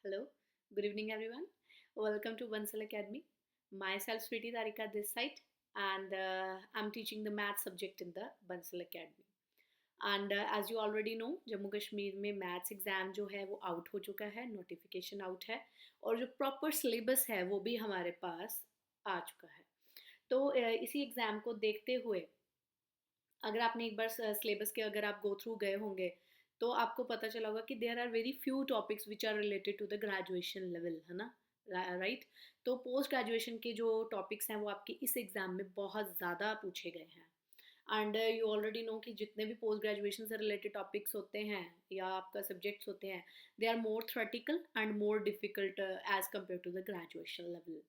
Hello, good evening, everyone. Welcome to Bansal Academy. Myself, Sweetie Tarika, this side, and I'm teaching the math subject in the Bansal Academy. And as you already know Jammu Kashmir में maths exam जो है वो out हो चुका है, notification out है और जो प्रॉपर सिलेबस है वो भी हमारे पास आ चुका है। तो इसी एग्ज़ाम को देखते हुए अगर आपने एक बार सिलेबस के अगर आप गो थ्रू गए होंगे तो आपको पता चला होगा कि there are very few topics which are related to the graduation level, है ना, राइट। तो पोस्ट ग्रेजुएशन के जो टॉपिक्स हैं वो आपके इस एग्ज़ाम में बहुत ज़्यादा पूछे गए हैं। एंड यू ऑलरेडी नो कि जितने भी पोस्ट ग्रेजुएशन से रिलेटेड टॉपिक्स होते हैं या आपका सब्जेक्ट्स होते हैं, they are more theoretical and more difficult as compare to the graduation level.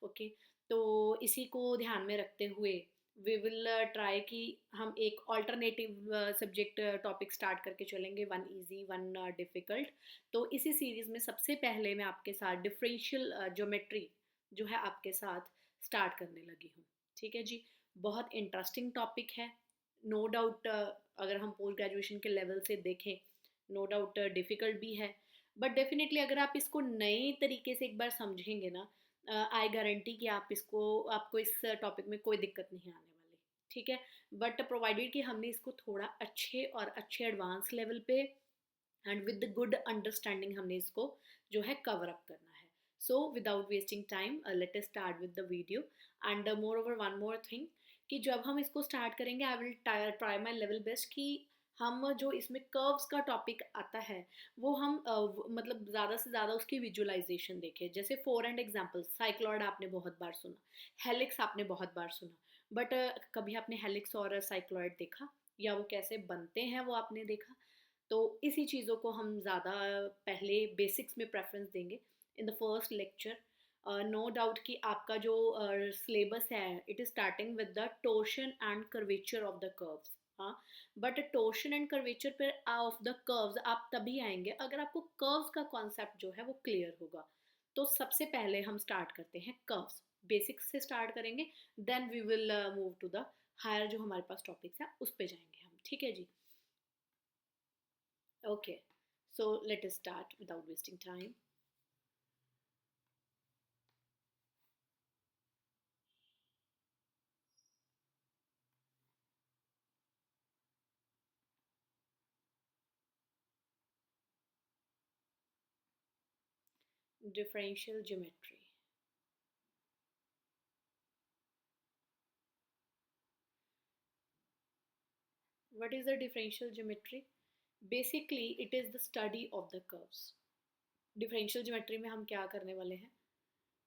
Okay, तो इसी को ध्यान में रखते हुए वी विल ट्राई कि हम एक ऑल्टरनेटिव सब्जेक्ट टॉपिक स्टार्ट करके चलेंगे, वन इजी वन डिफ़िकल्ट। तो इसी सीरीज़ में सबसे पहले मैं आपके साथ डिफरेंशियल ज्योमेट्री जो है आपके साथ स्टार्ट करने लगी हूँ। ठीक है जी, बहुत इंटरेस्टिंग टॉपिक है, नो डाउट। अगर हम पोस्ट ग्रेजुएशन के लेवल से देखें, नो डाउट डिफ़िकल्ट भी है, बट डेफिनेटली अगर आप इसको नए तरीके से एक बार समझेंगे ना, आई गारंटी कि आपको इस टॉपिक में कोई दिक्कत नहीं आने वाली। ठीक है, बट प्रोवाइडेड कि हमने इसको थोड़ा अच्छे एडवांस लेवल पे एंड विद गुड अंडरस्टैंडिंग हमने इसको जो है कवर अप करना है। So without wasting time late us start with the video. And more over one more thing कि जब हम इसको स्टार्ट करेंगे I will try my level best कि हम जो इसमें कर्व्स का टॉपिक आता है वो हम मतलब ज़्यादा से ज़्यादा उसकी विजुअलाइजेशन देखें। जैसे फॉर एंड एग्जांपल, साइक्लॉइड आपने बहुत बार सुना, हेलिक्स आपने बहुत बार सुना, बट कभी आपने हेलिक्स और साइक्लॉइड देखा या वो कैसे बनते हैं वो आपने देखा? तो इसी चीज़ों को हम ज़्यादा पहले बेसिक्स में प्रेफरेंस देंगे in the first lecture. No doubt कि आपका जो सिलेबस है it is starting with the torsion and curvature of the curves. हाँ, बट टोर्शन एंड कर्वेचर पर ऑफ द कर्व्स आप तभी आएंगे अगर आपको कर्व्स का कॉन्सेप्ट जो है वो क्लियर होगा। तो सबसे पहले हम स्टार्ट करते हैं कर्व्स, बेसिक्स से स्टार्ट करेंगे, then we will move to the higher जो हमारे पास टॉपिक्स हैं उस पे जाएंगे हम। ठीक है जी, okay. So let us start without wasting time. Differential geometry. What is the differential geometry? Basically, it is the study of the curves. Differential geometry में हम क्या करने वाले हैं?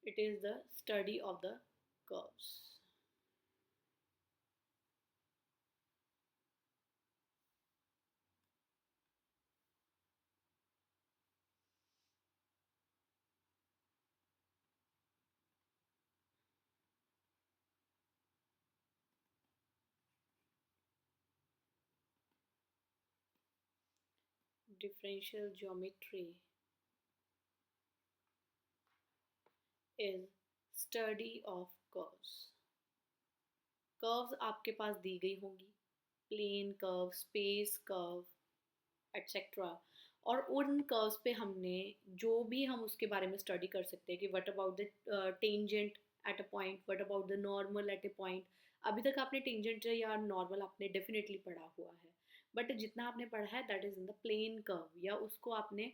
It is the study of the curves. Differential geometry is study of curves. Curves आपके पास दी गई होंगी, plane curve, space curve etcetera, और उन कर्व्स पे हमने जो भी हम उसके बारे में स्टडी कर सकते हैं कि what about the tangent at a point, what about the normal at a point. अभी तक आपने टेंजेंट या नॉर्मल आपने डेफिनेटली पढ़ा हुआ है, बट जितना आपने पढ़ा है that is in the plane curve या उसको आपने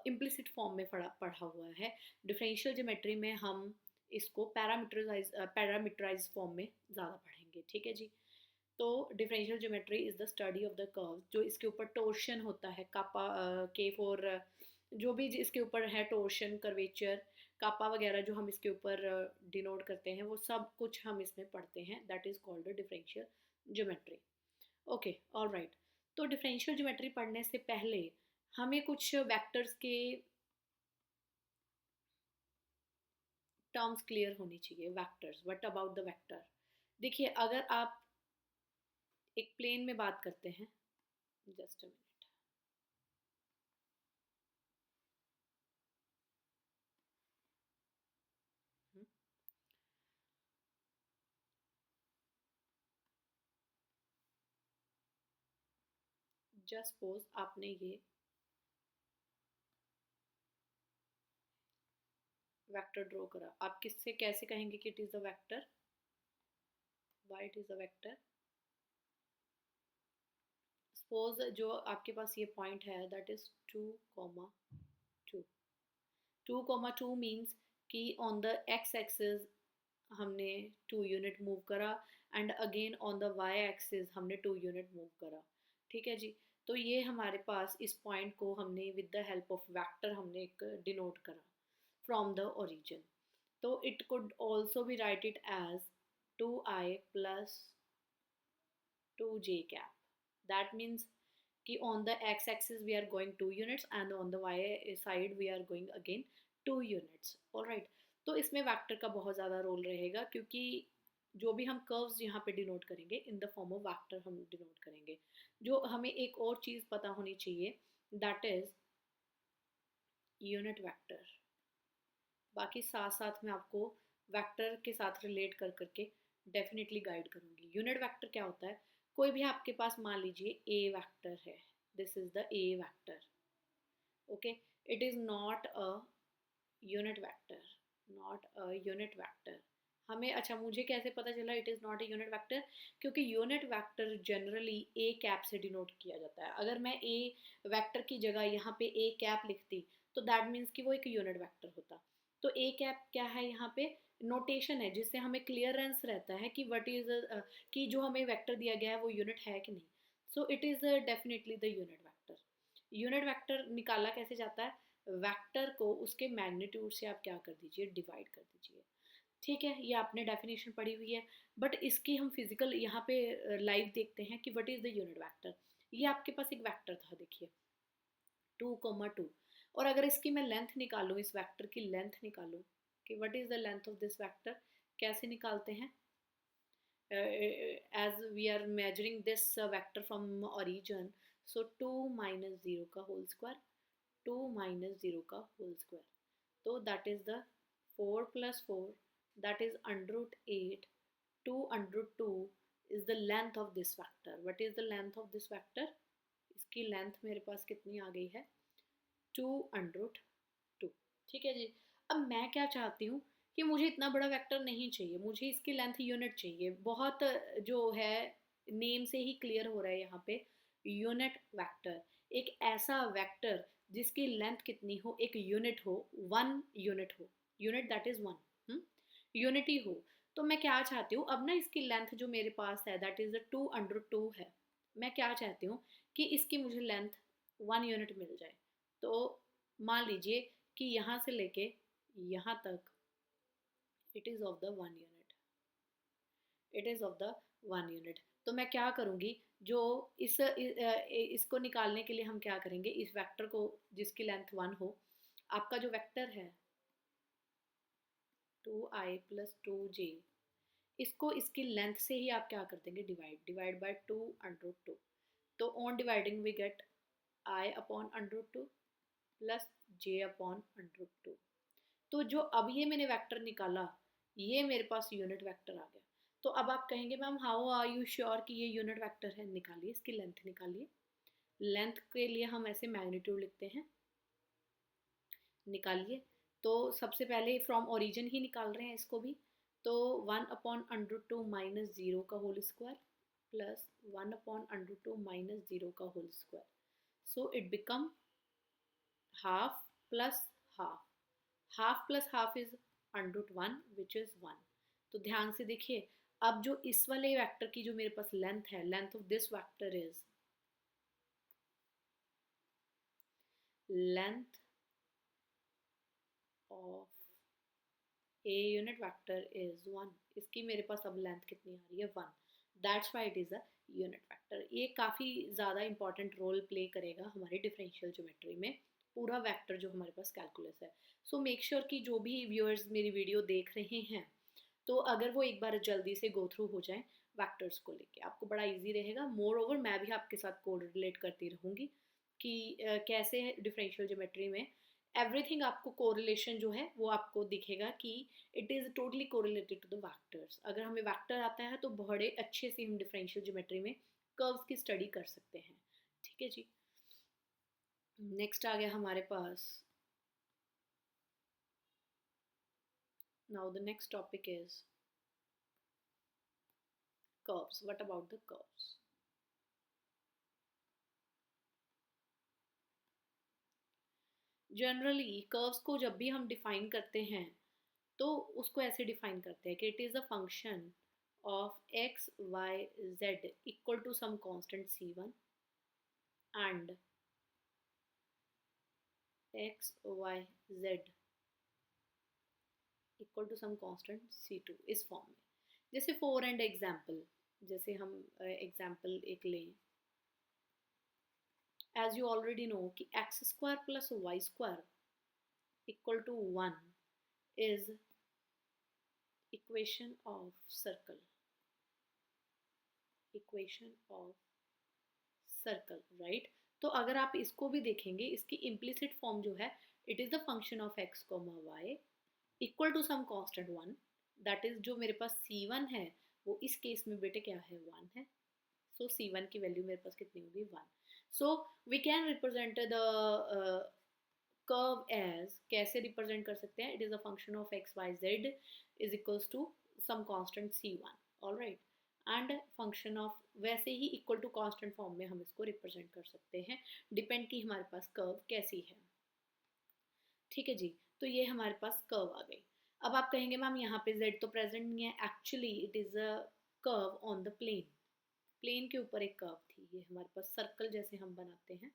इम्प्लिसिट फॉर्म में पढ़ा हुआ है। डिफरेंशियल ज्योमेट्री में हम इसको पैरामीटराइज फॉर्म में ज़्यादा पढ़ेंगे। ठीक है जी, तो differential geometry is the study of the curve. जो इसके ऊपर टोर्शन होता है, कापा के फोर, जो भी इसके ऊपर है टोर्शन, कर्वेचर, कापा वगैरह जो हम इसके ऊपर डिनोट करते हैं वो सब कुछ हम इसमें पढ़ते हैं, that is called differential geometry. Okay, all right. तो डिफरेंशियल ज्योमेट्री पढ़ने से पहले हमें कुछ वेक्टर्स के टर्म्स क्लियर होनी चाहिए। Vectors, what about the vector? देखिए, अगर आप एक प्लेन में बात करते हैं, just a minute, just suppose आपने ये वेक्टर ड्रॉ करा, आप किससे कैसे कहेंगे कि it is the vector, why it is the vector? Suppose जो आपके पास ये पॉइंट है दैट इज 2, 2 मीन्स कि ऑन द एक्स एक्सिस हमने 2 यूनिट मूव करा and again on the Y axis हमने 2 यूनिट मूव करा। ठीक है जी, तो ये हमारे पास इस पॉइंट को हमने with the help of vector हमने एक डिनोट करा फ्रॉम द ओरिजिन। तो it could also be write it as 2i plus 2j cap. That means कि on the x axis we are going 2 units and on the y side we are going again 2 units। alright, तो इसमें vector का बहुत ज़्यादा role रहेगा क्योंकि जो भी हम कर्व्स यहाँ पे डिनोट करेंगे in the form of vector हम डिनोट करेंगे। जो हमें एक और चीज़ पता होनी चाहिए दैट इज यूनिट वेक्टर। बाकी साथ साथ मैं आपको वेक्टर के साथ रिलेट कर करके डेफिनेटली गाइड करूँगी। यूनिट वेक्टर क्या होता है? कोई भी आपके पास मान लीजिए ए वेक्टर है, this is the A vector, okay, it is not a unit vector, not a unit vector. हमें अच्छा मुझे कैसे पता चला it is not a unit vector? क्योंकि unit vector generally A cap से डिनोट किया जाता है। अगर मैं ए वेक्टर की जगह यहाँ पे ए कैप लिखती तो दैट मीन्स कि वो एक यूनिट वेक्टर होता। तो ए कैप क्या है यहाँ पे? नोटेशन है जिससे हमें क्लियरेंस रहता है कि व्हाट इज कि जो हमें वेक्टर दिया गया है वो यूनिट है कि नहीं। So it is definitely the unit vector. Unit vector निकाला कैसे जाता है? वेक्टर को उसके मैग्नीट्यूड से आप क्या कर दीजिए, डिवाइड कर दीजिए। ठीक है, ये आपने डेफिनेशन पढ़ी हुई है, बट इसकी हम फिजिकल यहाँ पे लाइव देखते हैं कि what is the unit vector. ये आपके पास एक वेक्टर था, देखिए 2,2, और अगर इसकी मैं लेंथ निकालूँ, इस वेक्टर की लेंथ निकालूँ कि what is the length of this vector, कैसे निकालते हैं? as we are measuring this vector from origin, so 2 minus 0 का होल स्क्वायर, 2 minus 0 का होल स्क्वायर, तो that is the 4 plus 4, that is under root 8, 2 under root 2 is the length of this vector। what is the length of this vector? इसकी length मेरे पास कितनी आ गई है? 2 under root 2। ठीक है जी, अब मैं क्या चाहती हूँ कि मुझे इतना बड़ा वेक्टर नहीं चाहिए, मुझे इसकी लेंथ यूनिट चाहिए। बहुत जो है नेम से ही क्लियर हो रहा है यहाँ पे, यूनिट वेक्टर, एक ऐसा वेक्टर जिसकी लेंथ कितनी हो, एक यूनिट हो, 1 यूनिट हो, यूनिट दैट इज 1, यूनिटी हो। तो मैं क्या चाहती हूँ अब ना, इसकी लेंथ जो मेरे पास है दैट इज 2 under 2 है, मैं क्या चाहती हूँ कि इसकी मुझे लेंथ 1 यूनिट मिल जाए। तो मान लीजिए कि यहाँ से लेके यहाँ तक it is of the 1 unit, it is of the 1 unit. तो मैं क्या करूँगी, जो इसको निकालने के लिए हम क्या करेंगे, इस वेक्टर को जिसकी लेंथ 1 हो, आपका जो वेक्टर है 2i प्लस 2j, इसको इसकी लेंथ से ही आप क्या कर देंगे, डिवाइड बाय 2 under 2। तो on dividing we get i upon √2 plus j upon √2। तो जो अब ये मैंने वेक्टर निकाला, ये मेरे पास यूनिट वेक्टर आ गया। तो अब आप कहेंगे ma'am how are you sure कि ये यूनिट वेक्टर है? निकालिए इसकी लेंथ, निकालिए। लेंथ के लिए हम ऐसे मैग्नीट्यूड लिखते हैं, निकालिए। तो सबसे पहले फ्रॉम ओरिजिन ही निकाल रहे हैं इसको भी, तो 1/√2 माइनस 0 का होल स्क्वायर प्लस 1/√2 माइनस 0 का whole square, so it become half plus half, half plus half is √1 which is 1। तो ध्यान से देखिए, अब जो इस वाले वेक्टर की जो मेरे पास लेंथ है, length of this vector is length of a unit vector is 1। इसकी मेरे पास अब लेंथ कितनी आ रही है, 1। That's why it is a unit vector. ये काफ़ी ज़्यादा इंपॉर्टेंट रोल प्ले करेगा हमारे डिफरेंशियल ज्योमेट्री में, पूरा वेक्टर जो हमारे पास कैलकुलस है। सो मेक श्योर कि जो भी व्यूअर्स मेरी वीडियो देख रहे हैं, तो अगर वो एक बार जल्दी से गो थ्रू हो जाएं वेक्टर्स को लेके, आपको बड़ा इजी रहेगा। मोर ओवर मैं भी आपके साथ कोरिलेट करती रहूँगी कि कैसे डिफरेंशियल ज्योमेट्री में एवरीथिंग आपको कोरिलेशन जो है वो आपको दिखेगा कि it is totally correlated to the vectors. अगर हमें वेक्टर आता है तो बड़े अच्छे से हम डिफरेंशियल ज्योमेट्री में कर्व्स की स्टडी कर सकते हैं। ठीक है जी, नेक्स्ट आ गया हमारे पास Now the next topic is curves. What about the curves? Generally curves को जब भी हम डिफाइन करते हैं तो उसको ऐसे डिफाइन करते हैं कि it is a function of X Y Z equal to some constant c1 and X Y Z equal to some constant c2 इस फॉर्म में. जैसे फॉर एंड एग्जाम्पल, जैसे हम एग्जाम्पल एक लें. एज यू ऑलरेडी नो कि X square plus Y square equal to 1 is equation of circle. Equation of circle, right. तो अगर आप इसको भी देखेंगे, इसकी इम्प्लिसिट फॉर्म जो है, it is the function of X comma Y equal to some constant 1. That is जो मेरे पास c1 है वो इस केस में बेटे क्या है, 1 है. सो c1 की वैल्यू मेरे पास कितनी होगी, 1. So we can represent the curve as, कैसे रिप्रेजेंट कर सकते हैं, it is a function of X Y Z is equals to some constant c1. Alright. And function of, वैसे ही इक्वल टू कांस्टेंट फॉर्म में हम इसको रिप्रेजेंट कर सकते हैं, डिपेंड की हमारे पास कर्व कैसी है. ठीक है जी. तो ये हमारे पास कर्व आ गई. अब आप कहेंगे मैम यहाँ पे z तो प्रेजेंट नहीं है. Actually it is a curve on the plane. Plane के ऊपर एक कर्व थी, ये हमारे पास सर्कल जैसे हम बनाते हैं.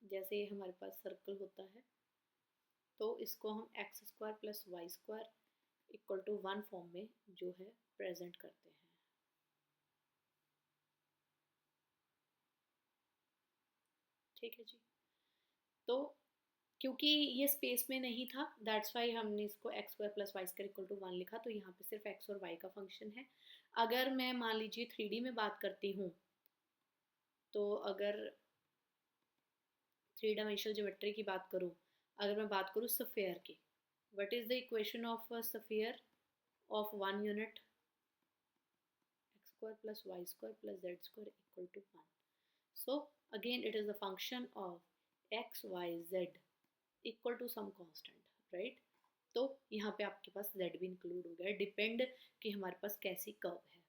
जैसे ये हमारे पास सर्कल होता है तो इसको हम X square plus Y square equal to 1 form में जो है प्रेजेंट करते हैं. ठीक है जी. तो क्योंकि ये स्पेस में नहीं था, दैट्स वाई हमने इसको X square plus Y square equal to 1 लिखा. तो यहाँ पे सिर्फ एक्स और वाई का फंक्शन है. अगर मैं मान लीजिए 3D में बात करती हूँ, तो अगर 3 डायमेंशनल ज्योमेट्री की बात करूँ, अगर मैं बात करूँ सफेयर की, what is the equation of sphere of 1 unit, X square plus Y square plus Z square equal to 1. So again it is a function of x, y, z equal to some constant, right? तो यहाँ पे आपके पास z भी include हो गया, depend कि हमारे पास कैसी कर्व है.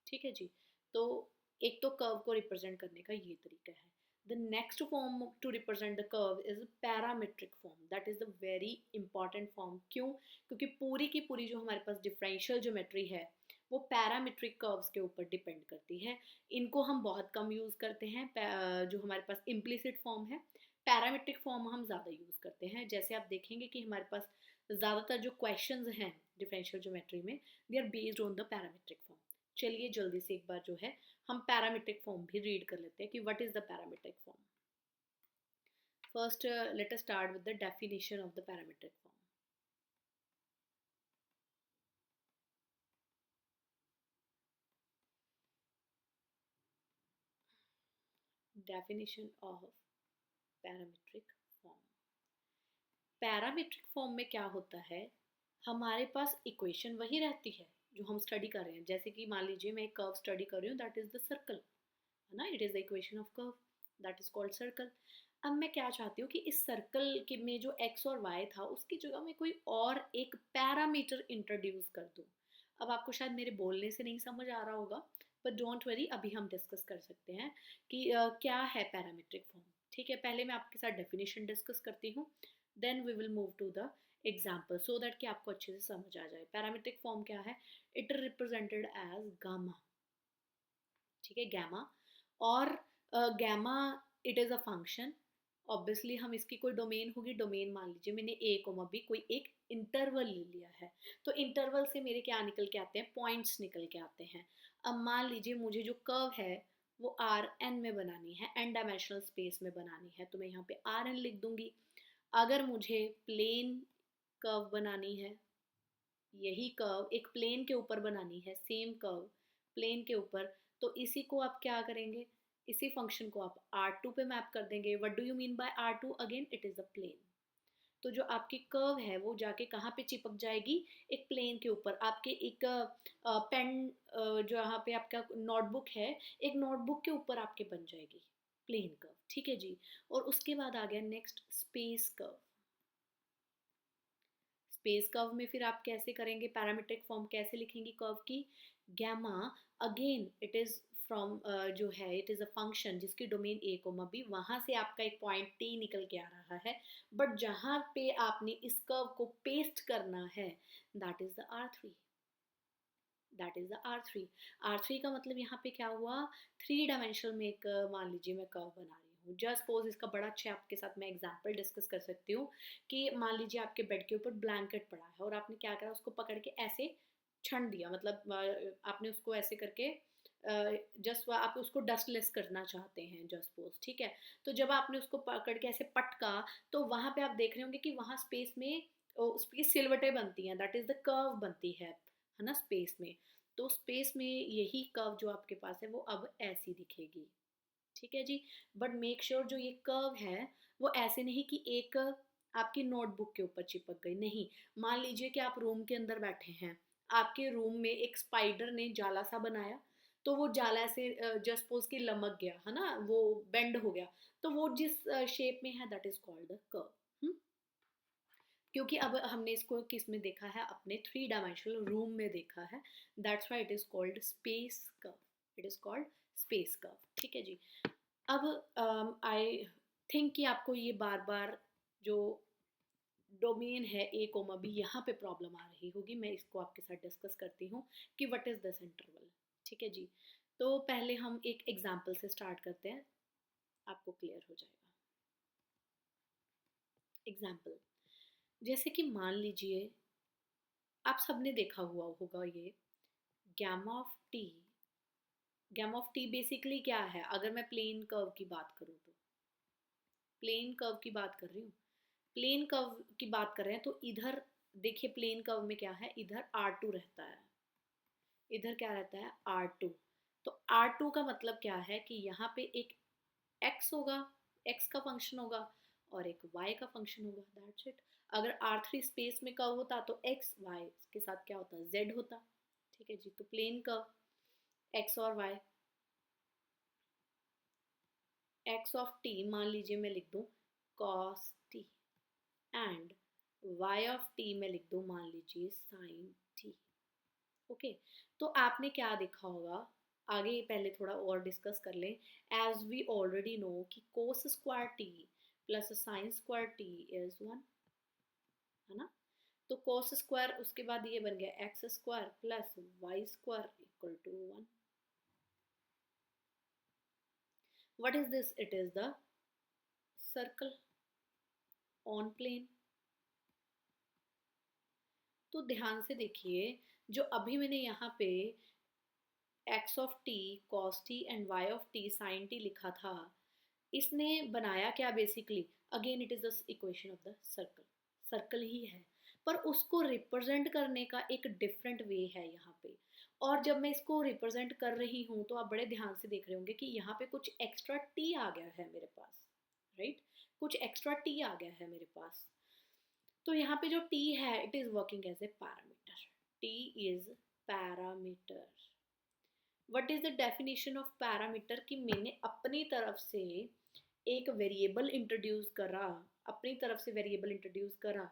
ठीक है जी. तो एक तो कर्व को रिप्रेजेंट करने का ये तरीका है. The next form to represent the curve is parametric form. That is the very important form. क्यों? क्योंकि पूरी की पूरी जो हमारे पास डिफरेंशियल ज्योमेट्री है वो पैरामीट्रिक कर्व्स के ऊपर डिपेंड करती है. इनको हम बहुत कम यूज़ करते हैं. जो हमारे पास इम्प्लिसिट फॉर्म है, पैरामीट्रिक फॉर्म हम ज़्यादा यूज़ करते हैं. जैसे आप देखेंगे कि हमारे पास ज़्यादातर जो क्वेश्चंस हैं डिफरेंशियल ज्योमेट्री में, they are based on the parametric form. चलिए जल्दी से एक बार जो है हम पैरामीट्रिक फॉर्म भी रीड कर लेते हैं कि what is the parametric form. First let us start with the definition of the parametric form. Definition of parametric form. Parametric form में क्या होता है, हमारे पास इक्वेशन वही रहती है जो हम स्टडी कर रहे हैं. जैसे कि मान लीजिए मैं एक कर्व स्टडी कर रही हूँ, दैट इज द सर्कल, है ना. It is the equation of curve, that is called circle. अब मैं क्या चाहती हूँ कि इस सर्कल के में जो एक्स और वाई था उसकी जगह में कोई और एक पैरामीटर इंट्रोड्यूस कर दूँ. अब आपको शायद मेरे बोलने से नहीं समझ आ रहा होगा, बट डोंट वरी, अभी हम डिस्कस कर सकते हैं कि क्या है पैरामीट्रिक फॉर्म. ठीक है, पहले मैं आपके साथ डेफिनेशन डिस्कस करती हूँ, then we will move to the example so that कि आपको अच्छे से समझ आ जाए. पैरामीट्रिक फॉर्म क्या है, इट रिप्रेजेंटेड एज गामा. ठीक है, गैमा. और gamma it is a function. Obviously हम इसकी कोई डोमेन होगी, डोमेन मान लीजिए मैंने ए कोमा बी कोई एक इंटरवल ले लिया है, तो इंटरवल से मेरे क्या निकल के आते हैं, पॉइंट्स निकल के आते हैं. अब मान लीजिए मुझे जो कर्व है वो आर एन में बनानी है, एन डायमेंशनल स्पेस में बनानी है, तो मैं यहाँ पे आर एन लिख दूंगी. अगर मुझे प्लेन कर्व बनानी है, यही कर्व एक प्लेन के ऊपर बनानी है, सेम कर्व प्लेन के ऊपर, तो इसी को आप क्या करेंगे, इसी फंक्शन को आप R2 पे मैप कर देंगे. What do you mean by R2? Again it is a plane. तो जो आपकी कर्व है वो जाके कहाँ पे चिपक जाएगी, एक प्लेन के ऊपर, आपके एक पेन, जो यहाँ पे आपका नोटबुक है, एक नोटबुक के ऊपर आपके बन जाएगी प्लेन कर्व, ठीक है जी। और उसके बाद आ गया next space curve. Space curve में फिर आप कैसे करेंगे, पैरामीट्रिक फॉर्म कैसे लिखेंगे कर्व की, gamma, again it is from, जो है इट इज अ फंक्शन जिसकी डोमेन ए कोमा बी, वहां से आपका एक पॉइंट टी निकल के आ रहा है, बट जहां पे आपने इस कर्व को पेस्ट करना है that is the R3, that is the R3। R3 का मतलब यहाँ पे क्या हुआ, 3 डायमेंशनल में एक, मान लीजिए मैं कर्व बना रही हूँ, जस्ट सपोज इसका बड़ा अच्छा आपके साथ मैं एग्जांपल डिस्कस कर सकती हूँ कि मान लीजिए आपके बेड के ऊपर ब्लैंकेट पड़ा है और आपने क्या करा, उसको पकड़ के ऐसे छंड दिया, मतलब आपने उसको ऐसे करके जस्ट आप उसको डस्टलेस करना चाहते हैं जस्ट सपोज, ठीक है। तो जब आपने उसको पकड़ के ऐसे पटका, तो वहां पे आप देख रहे होंगे कि वहां स्पेस में उसकी सिलवटें बनती हैं, दैट इज द कर्व बनती है ना स्पेस में। तो स्पेस में यही कर्व जो आपके पास है वो अब ऐसी दिखेगी, ठीक है जी। बट मेक श्योर जो ये कर्व है वो ऐसे नहीं कि एक आपकी नोटबुक के ऊपर चिपक गई, नहीं। मान लीजिए कि आप रूम के अंदर बैठे हैं, आपके रूम में एक स्पाइडर ने जाला सा बनाया, तो वो जाला से जस्ट सपोज कि लमक गया है ना, वो बेंड हो गया, तो वो जिस शेप में है that is called the curve. क्योंकि अब हमने इसको किस में देखा है, अपने 3 डायमेंशनल रूम में देखा है, that's why it is called space curve, it is called space curve, ठीक है जी। अब आई थिंक कि आपको ये बार बार जो डोमेन है ए कोमा बी, यहाँ पे प्रॉब्लम आ रही होगी, मैं इसको आपके साथ डिस्कस करती हूँ कि व्हाट इज दिस इंटरवल, ठीक है जी। तो पहले हम एक एग्जाम्पल से स्टार्ट करते हैं, आपको क्लियर हो जाएगा। एग्जाम्पल, जैसे कि मान लीजिए आप सबने देखा हुआ होगा ये gamma of T. Gamma of T basically क्या है, अगर मैं प्लेन कर्व की बात करूँ तो, प्लेन कर्व की बात कर रही हूँ, प्लेन कर्व की बात कर रहे हैं तो इधर देखिए प्लेन कर्व में क्या है, इधर R2 रहता है, इधर क्या रहता है R2। तो R2 का मतलब क्या है कि यहाँ पे एक x होगा, x का फंक्शन होगा, और एक y का फंक्शन होगा, दैट्स इट। अगर R3 स्पेस में कर्व होता तो x y के साथ क्या होता, z होता, ठीक है जी। तो प्लेन कर्व x और y, x ऑफ t मान लीजिए मैं लिख दूं cos t, and y of t मैं लिख दूं मान लीजिए sin t, ओके। तो आपने क्या देखा होगा, आगे पहले थोड़ा और डिस्कस कर लें। एज वी ऑलरेडी नो कि cos square T plus sine square T is 1, है ना। तो कोस स्क्वायर, उसके बाद ये बन गया X square plus Y square equal to 1। What is this, it is the circle on plane. तो ध्यान से देखिए, जो अभी मैंने यहाँ पे x of T cos T and y of T sine T लिखा था, इसने बनाया क्या basically, again it is the equation of the circle, circle ही है, पर उसको रिप्रेजेंट करने का एक डिफरेंट वे है यहाँ पे। और जब मैं इसको रिप्रेजेंट कर रही हूँ तो आप बड़े ध्यान से देख रहे होंगे कि यहाँ पे कुछ एक्स्ट्रा टी आ गया है मेरे पास, राइट, कुछ एक्स्ट्रा टी आ गया है मेरे पास। तो यहाँ पे जो t है it is working as a parameter, t is parameter. What is the definition of parameter, कि मैंने अपनी तरफ से एक वेरिएबल इंट्रोड्यूस करा, अपनी तरफ से वेरिएबल इंट्रोड्यूस करा,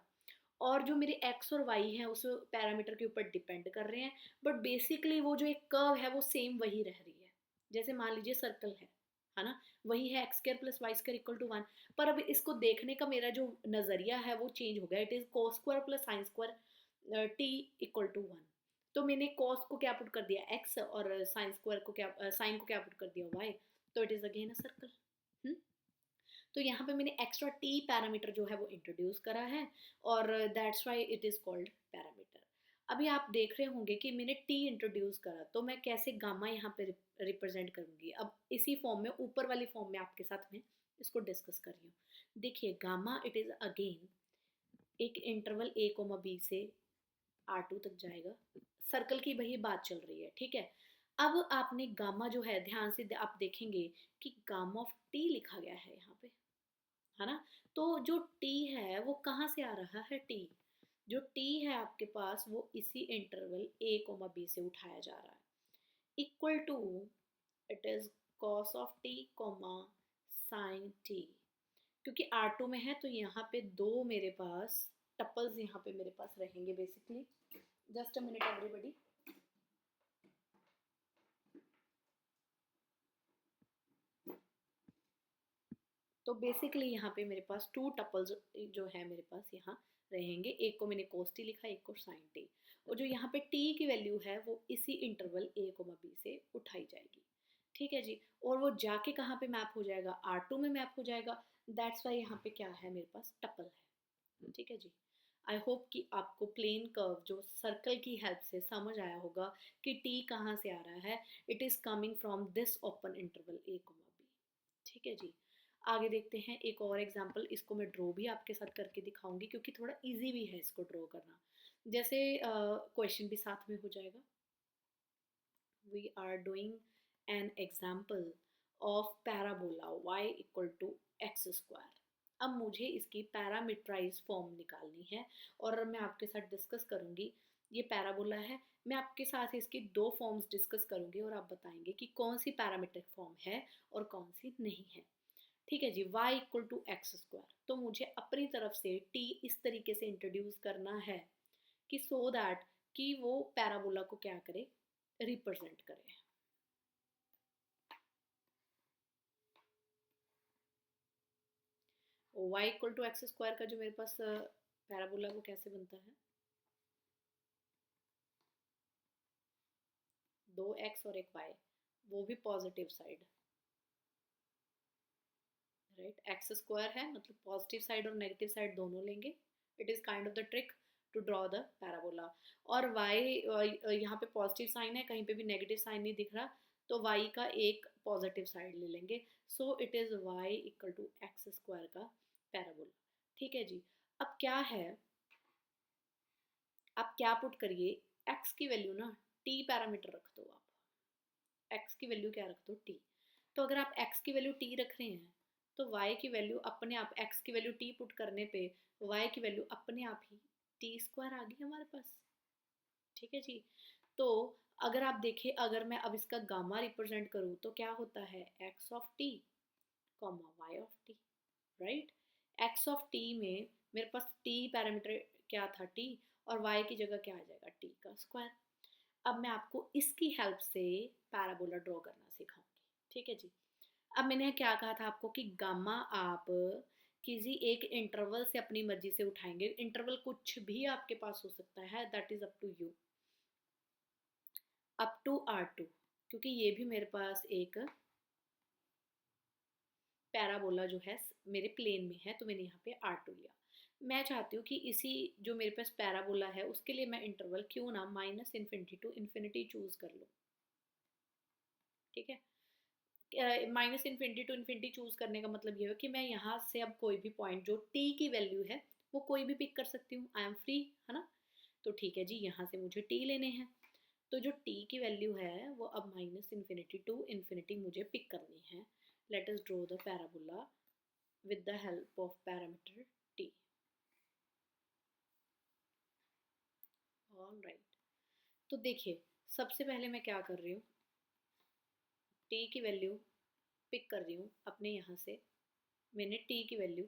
और जो मेरे x और y हैं उस पैरामीटर के ऊपर डिपेंड कर रहे हैं, बट बेसिकली वो जो एक कर्व है वो सेम वही रह रही है। जैसे मान लीजिए सर्कल है ना, वही है X square plus Y square equal to 1, पर अब इसको देखने का मेरा जो नजरिया है वो चेंज हो गया, it is cos square plus sine square t equal to 1। तो मैंने कॉस को क्या पुट कर दिया x, और साइन स्क्वायर को क्या, साइन को क्या पुट कर दिया y, तो it is again a circle. तो यहाँ पे मैंने एक्स्ट्रा टी पैरामीटर जो है वो इंट्रोड्यूस करा है, और that's why it is called parameter. अभी आप देख रहे होंगे कि मैंने टी इंट्रोड्यूस करा, तो मैं कैसे गामा यहाँ पे रिप्रेजेंट करूंगी, अब इसी फॉर्म में, ऊपर वाली फॉर्म में आपके साथ में इसको डिस्कस कर रही हूँ। देखिए गामा इट इज अगेन एक इंटरवल a कोमा b से R2 तक जाएगा, सर्कल की वही बात चल रही है, ठीक है। अब आपने गामा जो है, ध्यान से आप देखेंगे कि गामा ऑफ टी लिखा गया है यहाँ पे, है ना। तो जो टी है वो कहाँ से आ रहा है, टी जो टी है आपके पास वो इसी इंटरवल a कोमा b से उठाया जा रहा है, equal to it is cos of t comma sine t. क्योंकि R2 में है तो यहाँ पे दो मेरे पास टपल्स यहाँ पे मेरे पास रहेंगे basically. Just a minute everybody. तो बेसिकली यहाँ पे मेरे पास टू टपल्स जो है मेरे पास यहाँ रहेंगे, एक को मैंने कोस टी लिखा, एक को साइन टी, और जो यहाँ पे टी की वैल्यू है वो इसी इंटरवल a कोमा b से उठाई जाएगी। ठीक है जी। और वो जाके कहाँ पे मैप हो जाएगा, R2 में मैप हो जाएगा। दैट्स वाई यहाँ पे क्या है, मेरे पास टपल है। ठीक है जी। आई होप कि आपको प्लेन कर्व जो सर्कल की हेल्प से समझ आया होगा कि टी कहाँ से आ रहा है। It is coming from this open interval a comma b। ठीक है जी। आगे देखते हैं एक और एग्जांपल, इसको मैं ड्रॉ भी आपके साथ करके दिखाऊंगी क्योंकि थोड़ा इजी भी है इसको ड्रॉ करना। जैसे क्वेश्चन भी साथ में हो जाएगा। We are doing an example of parabola y equal to x square. अब मुझे इसकी पैरामीट्राइज फॉर्म निकालनी है और मैं आपके साथ डिस्कस करूंगी। ये पैराबोला है, मैं आपके साथ इसकी दो फॉर्म्स डिस्कस करूंगी और आप बताएंगे कि कौन सी पैरामीट्रिक फॉर्म है और कौन सी नहीं है। ठीक है जी। y equal to x square, तो मुझे अपनी तरफ से t इस तरीके से इंट्रोड्यूस करना है कि सो दैट कि वो पैराबोला को क्या करे, रिप्रेजेंट करे। y equal to x square का जो मेरे पास पैराबोला वो कैसे बनता है, 2x और एक y, वो भी positive side, right. X square है मतलब पॉजिटिव साइड और नेगेटिव साइड दोनों लेंगे। It is kind of the trick to draw the parabola. और y यहाँ पे पॉजिटिव साइन है, कहीं पे भी नेगेटिव साइन नहीं दिख रहा, तो y का एक पॉजिटिव साइड ले लेंगे। So it is y equal to x square का पैराबोला। ठीक है जी। अब क्या है, आप क्या पुट करिए, x की वैल्यू ना t पैरामीटर रख दो, आप x की वैल्यू क्या रख दो, t। तो अगर आप x की वैल्यू t रख रहे हैं तो y की वैल्यू अपने आप, x की वैल्यू t पुट करने पे y की वैल्यू अपने आप ही t स्क्वायर आ गई हमारे पास। ठीक है जी। तो अगर आप देखें, अगर मैं अब इसका गामा रिप्रेजेंट करूँ तो क्या होता है, x of t comma y of t, right. x of t में मेरे पास t पैरामीटर क्या था, t, और y की जगह क्या आ जाएगा, t का स्क्वायर। अब मैं आपको इसकी हेल्प से पैराबोला ड्रॉ करना सिखाऊंगी। ठीक है जी। अब मैंने क्या कहा था आपको कि गामा आप किसी एक इंटरवल से अपनी मर्जी से उठाएंगे। इंटरवल कुछ भी आपके पास हो सकता है, that is up to you, up to R2, क्योंकि ये भी मेरे पास एक पैराबोला जो है मेरे प्लेन में है, तो मैंने यहाँ पे R2 लिया। मैं चाहती हूँ कि इसी जो मेरे पास पैराबोला है उसके लिए मैं इंटरवल क्यों ना minus infinity to infinity choose कर लूँ। ठीक है। Minus infinity to infinity choose करने का मतलब ये है कि मैं यहाँ से अब कोई भी पॉइंट जो t की वैल्यू है वो कोई भी पिक कर सकती हूँ, आई एम फ्री, है ना। तो ठीक है जी, यहाँ से मुझे t लेने हैं, तो जो t की वैल्यू है वो अब माइनस इन्फिनिटी टू इन्फिनिटी मुझे पिक करनी है। Let us draw the parabola with the help of parameter t। Alright. तो देखिए, सबसे पहले मैं क्या कर रही हूँ, t की वैल्यू पिक कर रही हूँ अपने यहाँ से। मैंने t की वैल्यू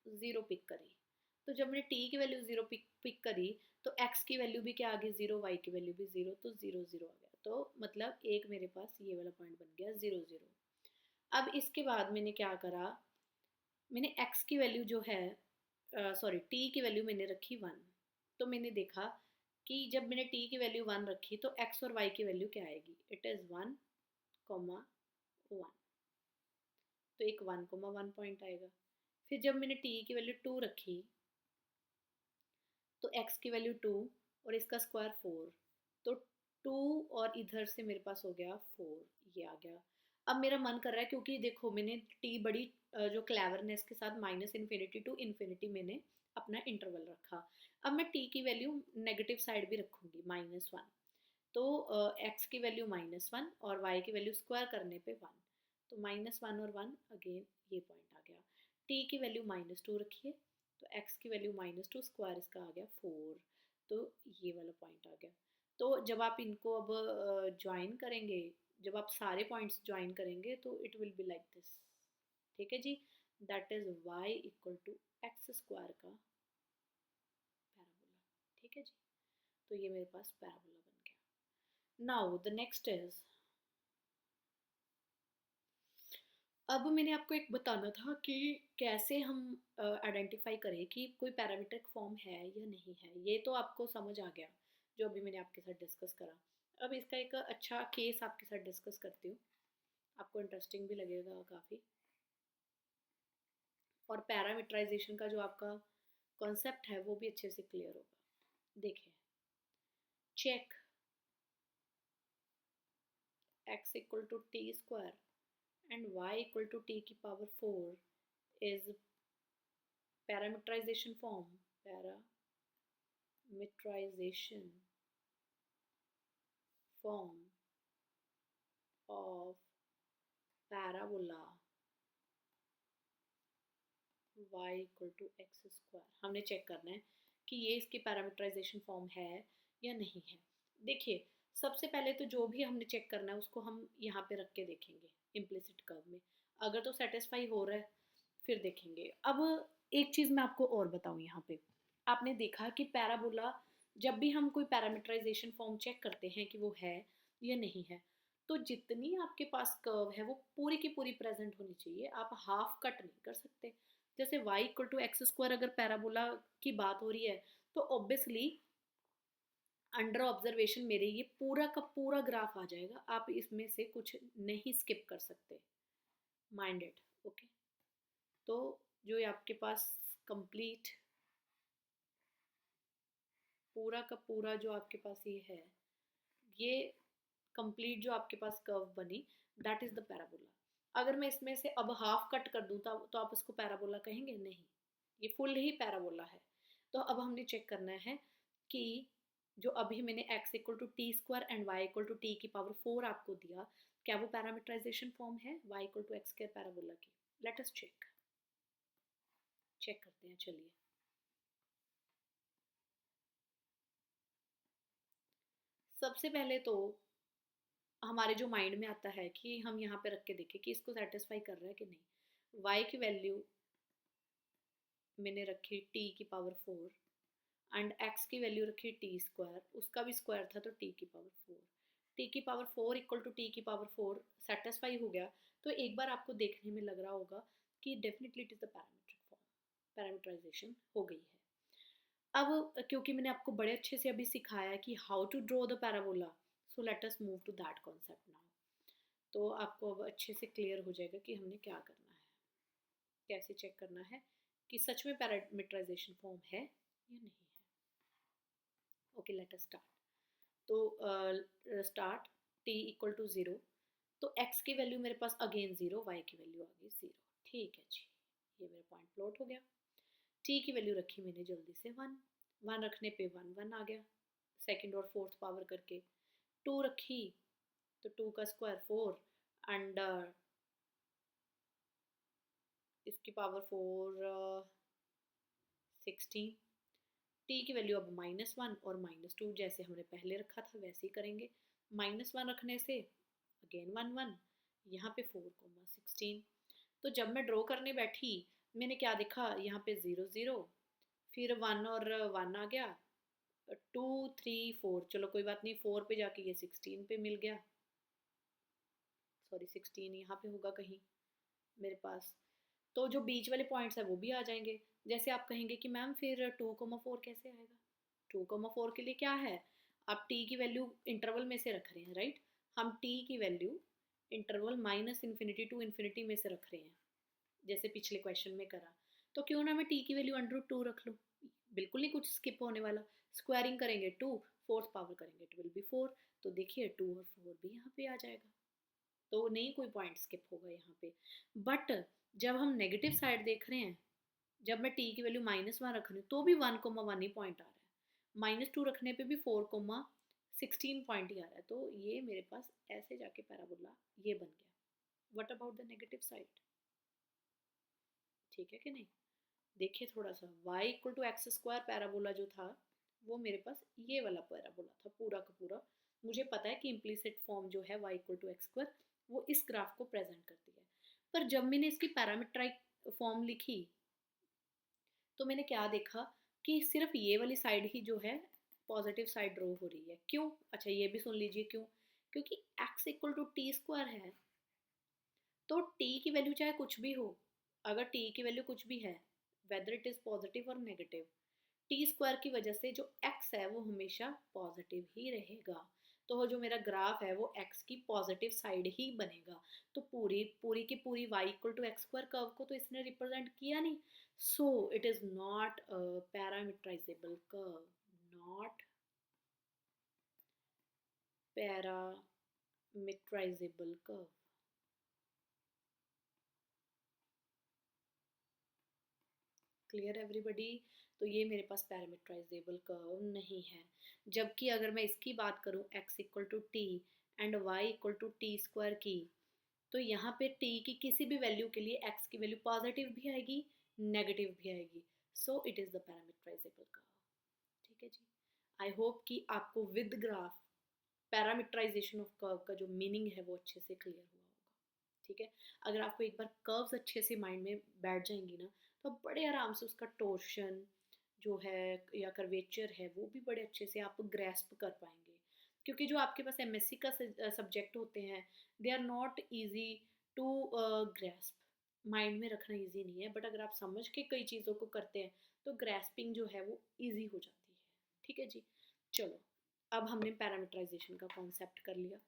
0 पिक करी, तो जब मैंने t की वैल्यू 0 पिक करी तो x की वैल्यू भी क्या आ गई 0, y की वैल्यू भी 0, तो 0 0 आ गया। तो मतलब एक मेरे पास ये वाला पॉइंट बन गया 0 0। अब इसके बाद मैंने क्या करा, मैंने x की वैल्यू जो है, सॉरी t की वैल्यू मैंने रखी 1। तो मैंने देखा कि जब मैंने t की वैल्यू 1 रखी तो x और y की वैल्यू क्या आएगी, इट इज़ 1 कॉमा 1, तो एक 1 कॉमा 1 पॉइंट आएगा। फिर जब मैंने t की वैल्यू 2 रखी तो x की वैल्यू 2 और इसका स्क्वायर 4, तो 2 और इधर से मेरे पास हो गया 4, ये आ गया। अब मेरा मन कर रहा है, क्योंकि देखो मैंने t बड़ी जो क्लेवरनेस के साथ माइनस इन्फिनिटी टू इन्फिनिटी मैंने अपना इंटरवल रखा। अब मैं t की वैल्यू नेगेटिव साइड भी रखूंगी -1, तो x की वैल्यू -1 और y की वैल्यू स्क्वायर करने पे 1, तो -1 और 1 अगेन ये पॉइंट आ गया। t की वैल्यू -2 रखिए, तो x की वैल्यू -2 स्क्वायर इसका आ गया 4, तो ये वाला पॉइंट आ गया। तो जब आप इनको अब ज्वाइन करेंगे, जब आप सारे पॉइंट्स ज्वाइन करेंगे तो it will be like this. ठीक है जी, that is y equal to x square का पैराबोला। ठीक है जी, तो ये मेरे पास पैराबोला बन गया। नाउ द नेक्स्ट इज, अब मैंने आपको एक बताना था कि कैसे हम आइडेंटिफाई करें कि कोई पैरामीट्रिक फॉर्म है या नहीं है। ये तो आपको समझ आ गया जो अभी मैंने आपके साथ डिस्कस करा। अब इसका एक अच्छा केस आपके साथ डिस्कस करती हूँ, आपको इंटरेस्टिंग भी लगेगा काफ़ी, और पैरामीटराइजेशन का जो आपका कॉन्सेप्ट है वो भी अच्छे से क्लियर होगा। देखिए, check x equal to T square and y equal to T की power 4 is parameterization form, parameterization form of parabola y equal to x square. हमने चेक करना है कि ये इसकी पैरामीटराइजेशन फॉर्म है या नहीं है। देखिए, सबसे पहले तो जो भी हमने चेक करना है उसको हम यहाँ पे रख के देखेंगे इम्प्लिसिट कर्व में। अगर तो सेटिस्फाई हो रहा है फिर देखेंगे। अब एक चीज़ मैं आपको और बताऊँ, यहाँ पे आपने देखा कि पैराबोला, जब भी हम कोई पैरामीटराइजेशन फॉर्म चेक करते हैं कि वो है या नहीं है, तो जितनी आपके पास कर्व है वो पूरी की पूरी प्रेजेंट होनी चाहिए। आप हाफ कट नहीं कर सकते। जैसे y equal to x square अगर पैराबोला की बात हो रही है, तो ऑब्वियसली अंडर ऑब्जर्वेशन मेरे ये पूरा का पूरा ग्राफ आ जाएगा, आप इसमें से कुछ नहीं स्किप कर सकते। Minded, okay. तो जो ये आपके पास कंप्लीट पूरा का पूरा जो आपके पास ये है, ये कंप्लीट जो आपके पास कर्व बनी, दैट इज द पैराबोला। अगर मैं इसमें से अब हाफ कट कर दूँ तो आप इसको पैराबोला कहेंगे? नहीं, ये फुल ही पैराबोला है। तो अब हमने चेक करना है कि जो अभी मैंने x equal to T square and y equal to T की पावर 4 आपको दिया, क्या वो पैरामीटराइजेशन फॉर्म है y equal to x square parabola की? लेट अस चेक करते हैं, चलिए। सबसे पहले तो हमारे जो माइंड में आता है कि हम यहाँ पे रख के देखें कि इसको सेटिस्फाई कर रहा है कि नहीं। y की वैल्यू मैंने रखी t की पावर 4 एंड x की वैल्यू रखी t स्क्वायर, उसका भी स्क्वायर था तो t की पावर 4। t की पावर 4 इक्वल टू t की पावर 4 सेटिस्फाई हो गया, तो एक बार आपको देखने में लग रहा होगा कि definitely it is the parametric form, parameterization हो गई है। अब क्योंकि मैंने आपको बड़े अच्छे से अभी सिखाया कि how to draw the parabola, so let us move to that concept now. तो आपको अब अच्छे से क्लियर हो जाएगा कि हमने क्या करना है, कैसे चेक करना है कि सच में पैरामीटराइजेशन फॉर्म है या नहीं है। Okay, late us start. तो स्टार्ट t इक्वल टू 0, तो x की वैल्यू मेरे पास अगेन 0, y की वैल्यू आ गई 0। ठीक है जी, ये मेरा पॉइंट प्लॉट हो गया। t की वैल्यू रखी मैंने जल्दी से 1, 1 रखने पे 1 1 आ गया, सेकंड और फोर्थ पावर करके। 2 रखी तो 2 का स्क्वायर 4 एंड इसकी पावर 4 16। टी की वैल्यू अब -1 और -2, जैसे हमने पहले रखा था वैसे ही करेंगे। -1 रखने से अगेन 1 1, यहाँ पे 4 16। तो जब मैं ड्रॉ करने बैठी, मैंने क्या देखा, यहाँ पे 0 0, फिर 1 और 1 आ गया, 2 3 4, चलो कोई बात नहीं, 4 पे जाके ये 16 पे मिल गया। सॉरी, 16 यहाँ पे होगा कहीं मेरे पास। तो जो बीच वाले पॉइंट्स है वो भी आ जाएंगे। जैसे आप कहेंगे कि मैम फिर 2,4 कैसे आएगा? 2,4 के लिए क्या है, आप t की वैल्यू इंटरवल में से रख रहे हैं, राइट? हम t की वैल्यू इंटरवल -∞ टू इन्फिनिटी में से रख रहे हैं, जैसे पिछले क्वेश्चन में करा। तो क्यों ना मैं t की वैल्यू √2 रख लूँ, बिल्कुल नहीं कुछ स्किप होने वाला। स्क्वायरिंग करेंगे 2, फोर्थ पावर करेंगे इट विल बी 4, तो देखिए 2 और 4 भी यहाँ पे आ जाएगा, तो नहीं कोई पॉइंट स्किप होगा यहाँ पे। बट जब हम नेगेटिव साइड देख रहे हैं, जब मैं t की वैल्यू -1 रख रही हूँ तो भी 1,1 ही पॉइंट आ रहा है, -2 रखने पे भी 4,16 पॉइंट ही आ रहा है। तो ये मेरे पास ऐसे जाके पैराबोला ये बन गया। What about the negative side? ठीक है कि नहीं? देखिए थोड़ा सा, y equal to x square parabola जो था वो मेरे पास ये वाला पैराबोला था पूरा का पूरा। मुझे पता है कि इम्प्लीसिट फॉर्म जो है y equal to x square वो इस ग्राफ को प्रेजेंट करती है। पर जब मैंने इसकी पैरामीट्रिक फॉर्म लिखी तो मैंने क्या देखा कि सिर्फ ये वाली साइड ही जो है पॉजिटिव साइड ड्रॉ हो रही है। क्यों? अच्छा ये भी सुन लीजिए क्यों। क्योंकि x equal to T square है, तो t की वैल्यू चाहे कुछ भी हो, अगर t की वैल्यू कुछ भी है, वेदर इट इज पॉजिटिव और नेगेटिव, टी स्क्वायर की वजह से जो x है वो हमेशा पॉजिटिव ही रहेगा। तो जो मेरा ग्राफ है वो x की पॉजिटिव साइड ही बनेगा। तो पूरी पूरी की पूरी y equal to x square curve को तो इसने रिप्रेजेंट किया नहीं। So it is not a parametrizable curve, not parametrizable curve. Clear everybody? तो ये मेरे पास पैरामीटराइजेबल कर्व नहीं है। जबकि अगर मैं इसकी बात करूं x equal to t and y equal to T square की, तो यहाँ पे t की किसी भी वैल्यू के लिए x की वैल्यू पॉजिटिव भी आएगी, नेगेटिव भी आएगी। So it is the parametrizable curve. ठीक है जी। आई होप कि आपको with graph parameterization of curve का जो मीनिंग है वो अच्छे से क्लियर हुआ होगा। ठीक है। अगर आपको एक बार कर्व्स अच्छे से माइंड में बैठ जाएंगी ना, तो आप बड़े आराम से उसका टोर्शन जो है या कर्वेचर है वो भी बड़े अच्छे से आप ग्रेस्प कर पाएंगे। क्योंकि जो आपके पास एमएससी का सब्जेक्ट होते हैं, they are not easy to grasp. Mind में रखना इजी नहीं है, बट अगर आप समझ के कई चीज़ों को करते हैं तो ग्रेस्पिंग जो है वो इजी हो जाती है। ठीक है जी। चलो, अब हमने पैरामीटराइजेशन का कॉन्सेप्ट कर लिया।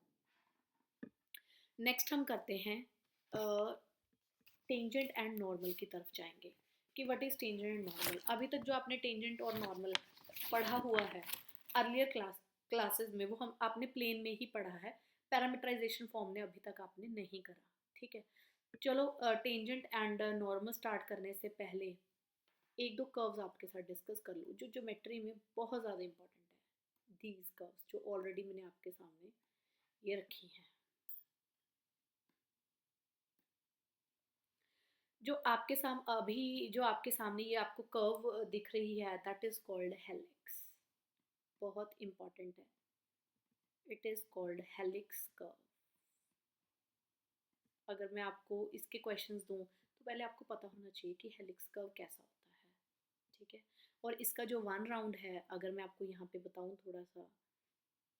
नेक्स्ट हम करते हैं टेंजेंट एंड नॉर्मल की तरफ जाएंगे कि what is tangent and normal. अभी तक जो आपने टेंजेंट और नॉर्मल पढ़ा हुआ है अर्लियर क्लासेस में, वो हम आपने प्लेन में ही पढ़ा है। पैरामीटराइजेशन फॉर्म ने अभी तक आपने नहीं करा। ठीक है। चलो, टेंजेंट एंड नॉर्मल स्टार्ट करने से पहले एक दो कर्व्स आपके साथ डिस्कस कर लूँ जो ज्योमेट्री में बहुत ज़्यादा इंपॉर्टेंट है। दीज कर्व्स जो ऑलरेडी मैंने आपके सामने ये रखी हैं, जो आपके सामने ये आपको कर्व दिख रही है, दैट इज कॉल्ड हेलिक्स। बहुत इंपॉर्टेंट है, it is called helix curve. अगर मैं आपको इसके क्वेश्चंस दूं तो पहले आपको पता होना चाहिए कि हेलिक्स कर्व कैसा होता है। ठीक है। और इसका जो वन राउंड है, अगर मैं आपको यहाँ पे बताऊं थोड़ा सा,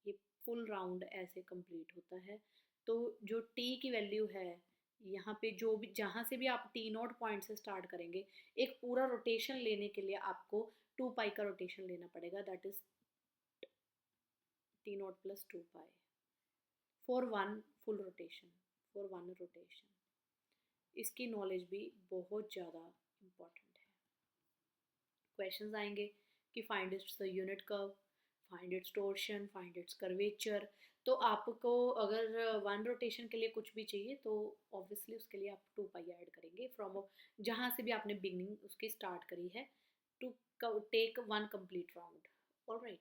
ये फुल राउंड ऐसे कंप्लीट होता है। तो जो टी की वैल्यू है, यहाँ पे जो भी जहाँ से भी आप टी नॉट पॉइंट से स्टार्ट करेंगे, एक पूरा रोटेशन लेने के लिए आपको 2 पाई का रोटेशन लेना पड़ेगा, that is T not plus 2 pi for one full rotation, for one rotation. इसकी नॉलेज भी बहुत ज़्यादा इम्पॉर्टेंट है। क्वेश्चंस आएंगे कि find its the unit curve, find its torsion, find its curvature. तो आपको अगर वन रोटेशन के लिए कुछ भी चाहिए तो ऑब्वियसली उसके लिए आप 2 पाई ऐड करेंगे फ्रॉम जहाँ से भी आपने बिगनिंग उसकी स्टार्ट करी है, to take one complete round. All right.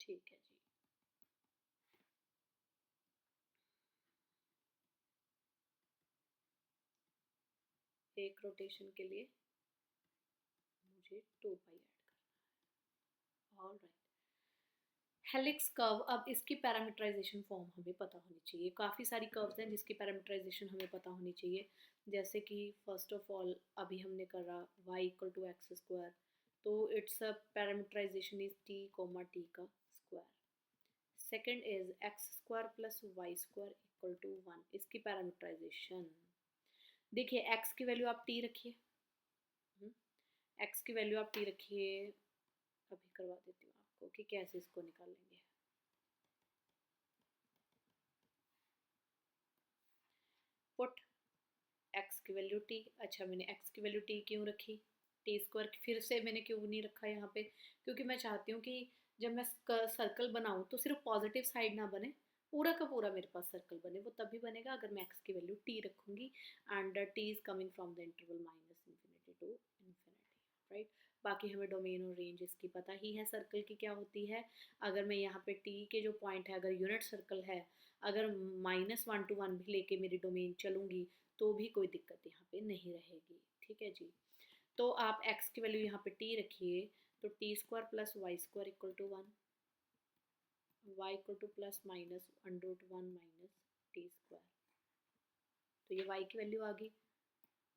ठीक है जी। एक रोटेशन के लिए मुझे 2 पाई ऐड करना है। ऑलराइट। हेलिक्स कर्व, अब इसकी पैरामीटराइजेशन फॉर्म हमें पता होनी चाहिए। काफ़ी सारी कर्व्स हैं जिसकी पैरामीटराइजेशन हमें पता होनी चाहिए। जैसे कि फर्स्ट ऑफ ऑल अभी हमने करा y equal to x square, तो it's a parameterization is t comma t का square. Second is x square plus Y square equal to 1, इसकी पैरामीटराइजेशन। देखिए x की वैल्यू आप t रखिए, x की वैल्यू आप t रखिए। अभी करवा देती हूँ आपको कि कैसे इसको निकालेंगे। पुट x की वैल्यू t। अच्छा, मैंने x की वैल्यू t क्यों रखी, टी स्क्वायर फिर से मैंने क्यों नहीं रखा यहाँ पे, क्योंकि मैं चाहती हूँ कि जब मैं सर्कल बनाऊँ तो सिर्फ पॉजिटिव साइड ना बने, पूरा का पूरा मेरे पास सर्कल बने। वो तभी बनेगा अगर मैं x की वैल्यू t रखूँगी, and t is coming from the interval minus infinity to infinity, right. बाकी हमें डोमेन और रेंज इसकी पता ही है। सर्कल की क्या होती है, अगर मैं यहाँ पे टी के जो पॉइंट है, अगर यूनिट सर्कल है, अगर -1 to 1 भी लेके मेरी डोमेन चलूँगी तो भी कोई दिक्कत यहाँ पे नहीं रहेगी। ठीक है जी। तो आप x की वैल्यू यहाँ पे t रखिए, तो t² plus y² equal to 1, y equal to plus minus √1 minus t²। तो ये y की वैल्यू आ गई।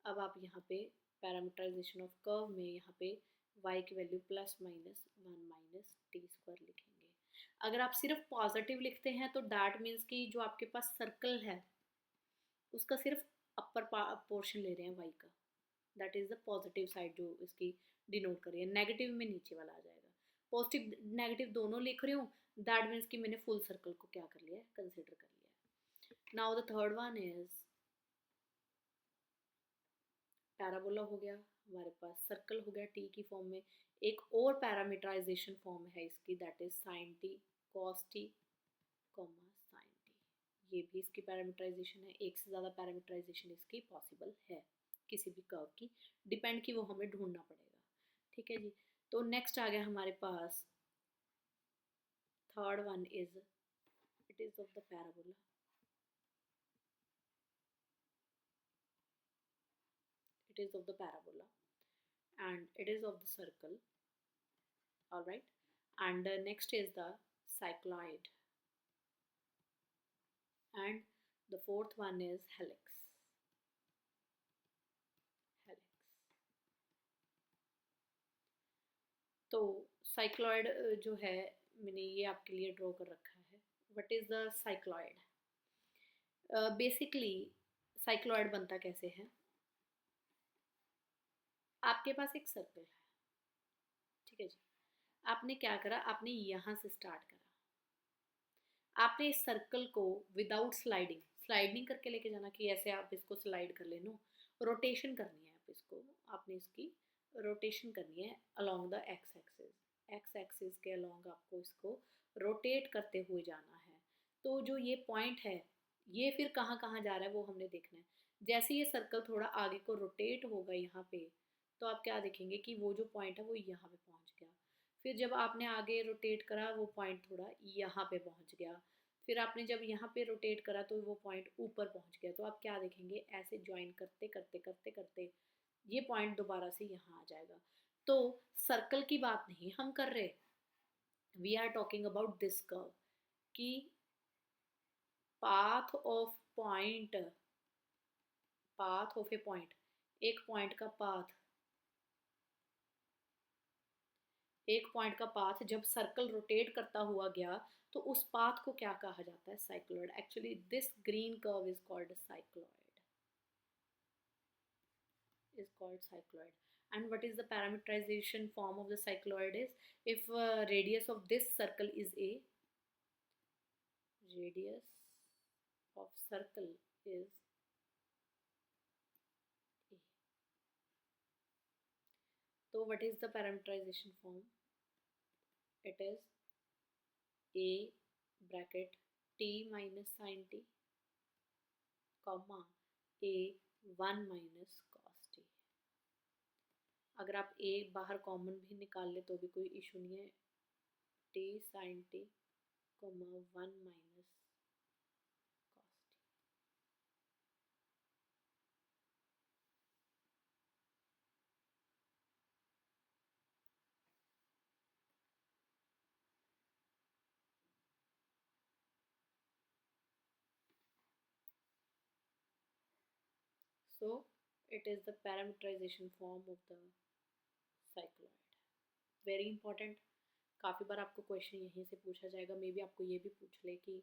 अब आप यहाँ पे पैरामीटराइजेशन ऑफ कर्व में यहाँ पे y की value plus minus 1 minus t² लिखेंगे। अगर आप सिर्फ पॉजिटिव लिखते हैं तो दैट मीन्स कि जो आपके पास सर्कल है उसका सिर्फ अपर पोर्शन ले रहे हैं y का, that is the positive side जो इसकी डिनोट कर रही है। नेगेटिव में नीचे वाला आ जाएगा। पॉजिटिव नेगेटिव दोनों लिख रही हूँ, दैट मीन्स कि मैंने फुल सर्कल को क्या कर लिया है, कंसिडर कर लिया है। Now the third one is parabola हो गया हमारे पास, सर्कल हो गया टी की फॉर्म में। एक और पैरामीटराइजेशन फॉर्म है इसकी, that is sine T cos T comma sign T. ये भी इसकी पैरामीटराइजेशन है। एक से ज़्यादा पैरामीटराइजेशन इसकी पॉसिबल है किसी भी कर्व की, डिपेंड की वो हमें ढूंढना पड़ेगा। ठीक है जी। तो नेक्स्ट आ गया हमारे पास third one is it is of the parabola, it is of the parabola and it is of the circle. All right, and next is the cycloid and the fourth one is helix. तो cycloid जो है मैंने ये आपके लिए draw कर रखा है। What is the cycloid? Basically cycloid बनता कैसे है, आपके पास एक सर्कल है, ठीक है जी। आपने क्या करा, आपने यहाँ से स्टार्ट करा, आपने इस सर्कल को विदाउट स्लाइडिंग, स्लाइडिंग करके लेके जाना कि ऐसे आप इसको स्लाइड कर लेनो, रोटेशन करनी है आप इसको, आपने इसकी रोटेशन करनी है along the X axis, x axis के अलोंग आपको इसको रोटेट करते हुए जाना है। तो जो ये पॉइंट है ये फिर कहाँ कहाँ जा रहा है वो हमने देखना है। जैसे ये सर्कल थोड़ा आगे को रोटेट होगा यहाँ पे, तो आप क्या देखेंगे कि वो जो पॉइंट है वो यहाँ पे पहुँच गया। फिर जब आपने आगे रोटेट करा वो पॉइंट थोड़ा यहाँ पे पहुँच गया। फिर आपने जब यहाँ पे रोटेट करा तो वो पॉइंट ऊपर पहुँच गया। तो आप क्या देखेंगे, ऐसे ज्वाइन करते करते करते करते ये पॉइंट दोबारा से यहाँ आ जाएगा। तो सर्कल की बात नहीं हम कर रहे, we are talking about this curve कि path of point, path of a point, एक पॉइंट का पाथ, एक पॉइंट का पाथ जब सर्कल रोटेट करता हुआ गया तो उस पाथ को क्या कहा जाता है, cycloid. Actually this green curve is called cycloid, is called cycloid. And what is the parameterization form of the cycloid is, if radius of this circle is a, radius of circle is a, so what is the parameterization form, it is a bracket t minus sin t comma a 1 minus cos t। अगर आप a बाहर common भी निकाल ले तो भी कोई issue नहीं है, t sin t comma 1 minus cos t। So it is the parameterization form of the cycloid. Very important, काफ़ी बार आपको क्वेश्चन यहीं से पूछा जाएगा। मे बी आपको ये भी पूछ ले कि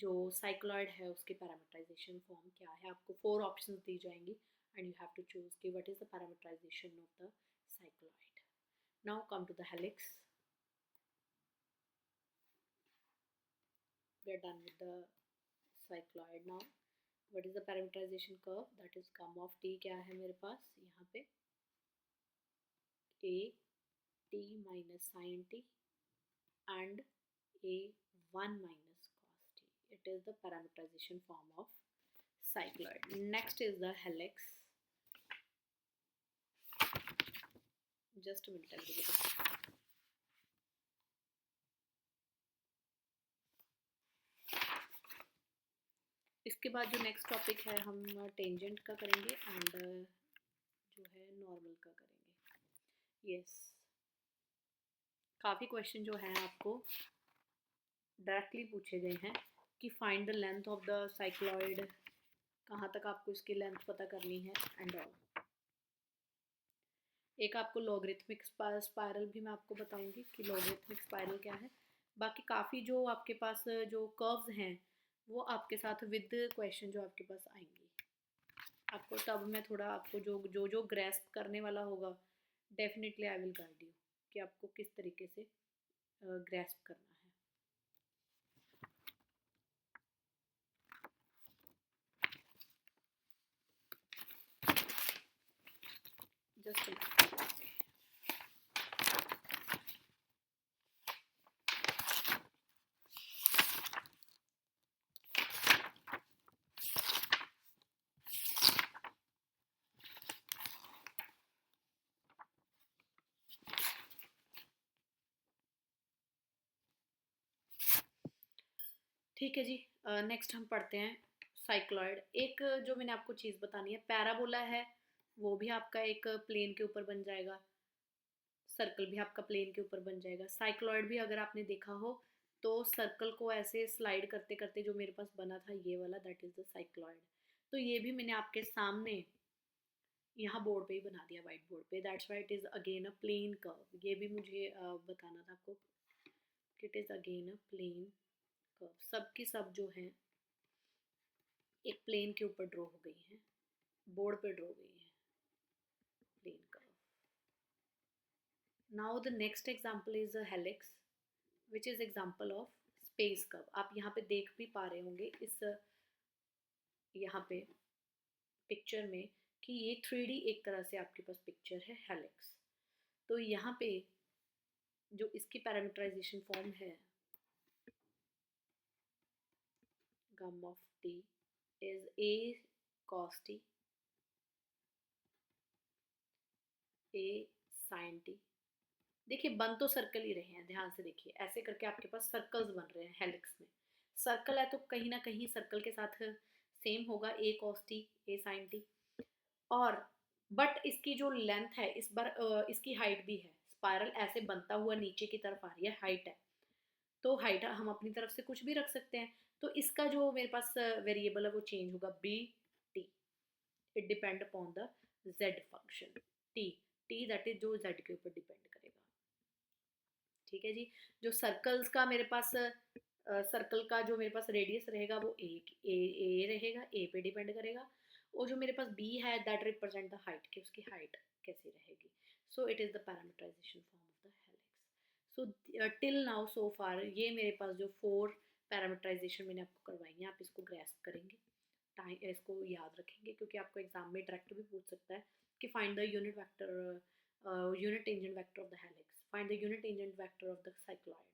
जो साइक्लॉइड है उसकी पैरामीटराइजेशन फॉर्म क्या है। आपको 4 ऑप्शंस दी जाएंगी and you have to choose कि what is the parameterization of the cycloid. Now come to the helix, we are done with the cycloid. Now what is the parameterization curve, that is come of t, क्या है मेरे पास यहाँ पे a t minus sin t and a 1 minus cos t. It is the parameterization form of cycloid. Next is the helix. Just minute everybody. इसके बाद जो next topic है हम टेंजेंट का करेंगे एंड जो है नॉर्मल का करेंगे. यस, काफ़ी क्वेश्चन जो हैं आपको डायरेक्टली पूछे गए हैं कि find the length of the cycloid, कहाँ तक आपको इसकी लेंथ पता करनी है एंड ऑल. एक आपको लॉगरिथमिक स्पायरल भी मैं आपको बताऊंगी कि लॉगरिथमिक स्पायरल क्या है. बाकी काफ़ी जो आपके पास जो कर्व्स हैं वो आपके साथ विद क्वेश्चन जो आपके पास आएंगे आपको, तब मैं थोड़ा आपको जो ग्रेस्प करने वाला होगा definitely I will guide you कि आपको किस तरीके से ग्रेस्प करना है. जस्ट ठीक है जी. नेक्स्ट हम पढ़ते हैं साइक्लॉइड. एक जो मैंने आपको चीज़ बतानी है, पैराबोला है वो भी आपका एक प्लेन के ऊपर बन जाएगा, सर्कल भी आपका प्लेन के ऊपर बन जाएगा. साइक्लॉइड भी अगर आपने देखा हो तो सर्कल को ऐसे स्लाइड करते करते जो मेरे पास बना था ये वाला, दैट इज द साइक्लॉइड. तो ये भी मैंने आपके सामने यहाँ बोर्ड पे ही बना दिया, वाइट बोर्ड पे. That's why it is again a plane curve. ये भी मुझे बताना था आपको, it is again a plane curve. सब की सब जो है एक प्लेन के ऊपर ड्रॉ हो गई है, बोर्ड पे ड्रॉ हो गई है plane curve. Now the next example is a helix which is example of space curve. आप यहाँ पे देख भी पा रहे होंगे इस यहाँ पे पिक्चर में कि ये 3D एक तरह से आपके पास पिक्चर है हेलिक्स. तो यहाँ पे जो इसकी पैरामीटराइजेशन फॉर्म है gamma of T is a cos t A sin t. देखिए बन तो सर्कल ही रहे हैं, ध्यान से देखिए ऐसे करके आपके पास सर्कल्स बन रहे हैं हेलिक्स में. सर्कल है तो कहीं ना कहीं सर्कल के साथ सेम होगा, ए cos t ए sin t. और बट इसकी जो लेंथ है इस बार इसकी हाइट भी है. स्पाइरल ऐसे बनता हुआ नीचे की तरफ आ रही है, हाइट है तो हाइट हम अपनी तरफ से कुछ भी रख सकते हैं. तो इसका जो मेरे पास वेरिएबल है वो चेंज होगा, B T. It depend upon the Z function T. T that is जो जेड के ऊपर डिपेंड करेगा. ठीक है जी. जो सर्कल्स का मेरे पास सर्कल का जो मेरे पास रेडियस रहेगा वो ए रहेगा, ए पे डिपेंड करेगा. और जो मेरे पास बी है दैट रिप्रेजेंट द हाइट, कि उसकी हाइट कैसी रहेगी. So it is the parameterization form of the helix. So till now so far ये मेरे पास जो 4 पैरामीटराइजेशन मैंने आपको करवाई है, आप इसको ग्रेस्प करेंगे, इसको याद रखेंगे क्योंकि आपको एग्जाम में डायरेक्ट भी पूछ सकता है कि find the unit vector unit tangent vector of the helix, find the unit tangent vector of the cycloid.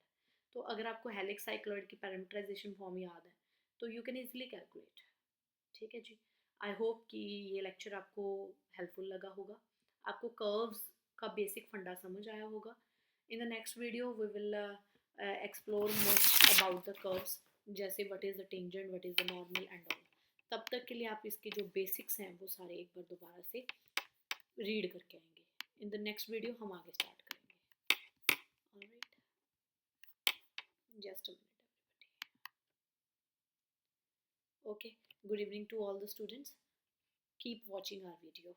तो अगर आपको हेलिक्स साइक्लॉइड की पैरामीटराइजेशन फॉर्म याद है तो यू कैन इजीली कैलकुलेट. ठीक है जी. आई होप कि ये लेक्चर आपको हेल्पफुल लगा होगा, आपको कर्व्स का बेसिक फंडा समझ आया होगा. In the next video we will explore more about the curves, जैसे what is the tangent, what is the normal and all. तब तक के लिए आप इसके जो बेसिक्स हैं वो सारे एक बार दोबारा से रीड करके आएंगे. इन द नेक्स्ट वीडियो हम आगे स्टार्ट करेंगे. Alright, just a minute everybody. Okay, good evening to all the students. Keep watching our video.